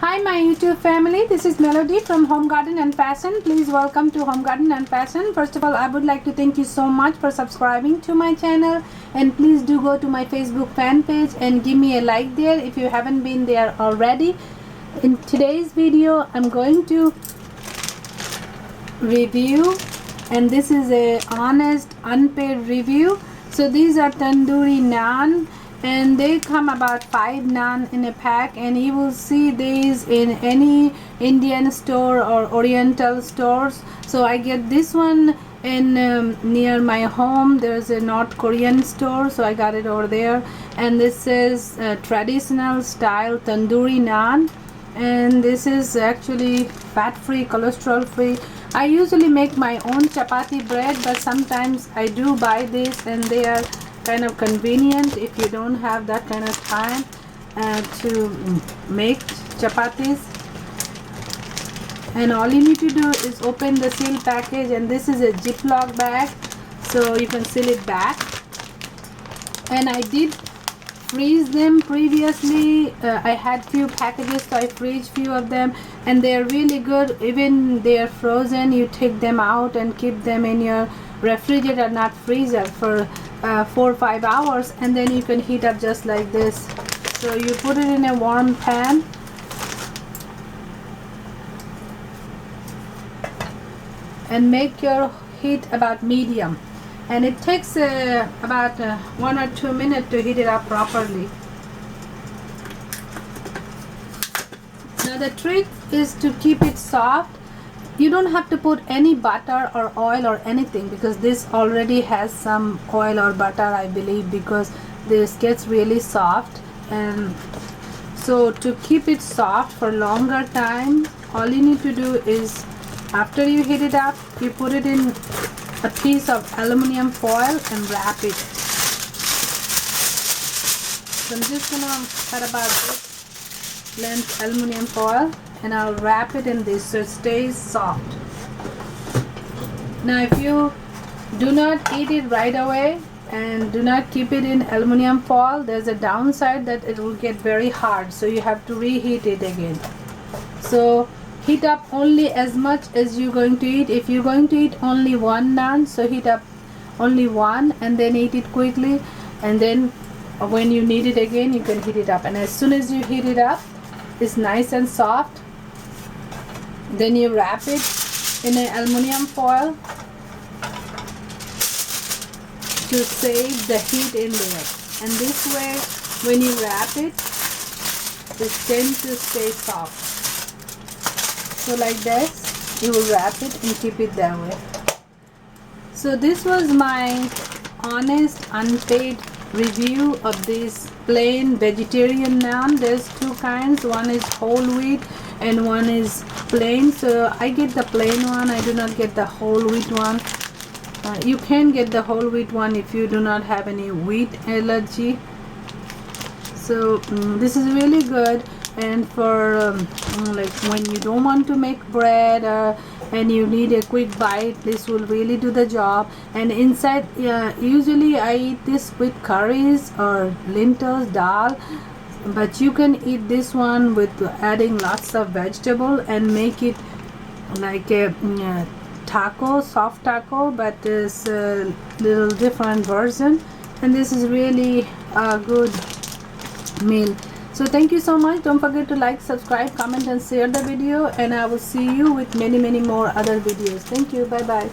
Hi my YouTube family, this is Melody from Home Garden and Fashion. Please welcome to Home Garden and Fashion. First of all, I would like to thank you so much for subscribing to my channel, and please do go to my Facebook fan page and give me a like there if you haven't been there already. In today's video, I'm going to review, and this is a honest unpaid review. So these are tandoori naan, and they come about 5 naan in a pack, and you will see these in any Indian store or Oriental stores. So I get this one in near my home. There's a North Korean store, so I got it over there, and this is traditional style tandoori naan, and this is actually fat free, cholesterol free. I usually make my own chapati bread, but sometimes I do buy this, and they are kind of convenient if you don't have that kind of time to make chapatis. And all you need to do is open the seal package, and this is a Ziploc bag, so you can seal it back. And I did freeze them previously. I had few packages, so I freeze few of them, and they are really good. Even they are frozen, you take them out and keep them in your refrigerator, not freezer, for 4 or 5 hours, and then you can heat up just like this. So you put it in a warm pan, and make your heat about medium, and it takes about 1 or 2 minutes to heat it up properly. Now the trick is to keep it soft. You don't have to put any butter or oil or anything, because this already has some oil or butter, I believe, because this gets really soft. And so to keep it soft for longer time, all you need to do is, after you heat it up, you put it in a piece of aluminum foil and wrap it. So I'm just gonna cut about this length aluminum foil, and I'll wrap it in this so it stays soft. Now if you do not eat it right away and do not keep it in aluminum foil, there's a downside that it will get very hard, so you have to reheat it again. So heat up only as much as you're going to eat. If you're going to eat only one naan, so heat up only one and then eat it quickly, and then when you need it again, you can heat it up. And as soon as you heat it up, it's nice and soft, then you wrap it in an aluminum foil to save the heat in there. And this way, when you wrap it, it tends to stay soft. So like this, you will wrap it and keep it that way. So this was my honest unpaid review of this plain vegetarian naan. There's two kinds, one is whole wheat and one is plain. So I get the plain one, I do not get the whole wheat one. You can get the whole wheat one if you do not have any wheat allergy. So this is really good, and for like when you don't want to make bread and you need a quick bite, this will really do the job. And inside, usually I eat this with curries or lentils, dal, but you can eat this one with adding lots of vegetable and make it like a taco, soft taco, but it's a little different version, and this is really a good meal. So thank you so much. Don't forget to like, subscribe, comment and share the video, and I will see you with many more other videos. Thank you. Bye bye.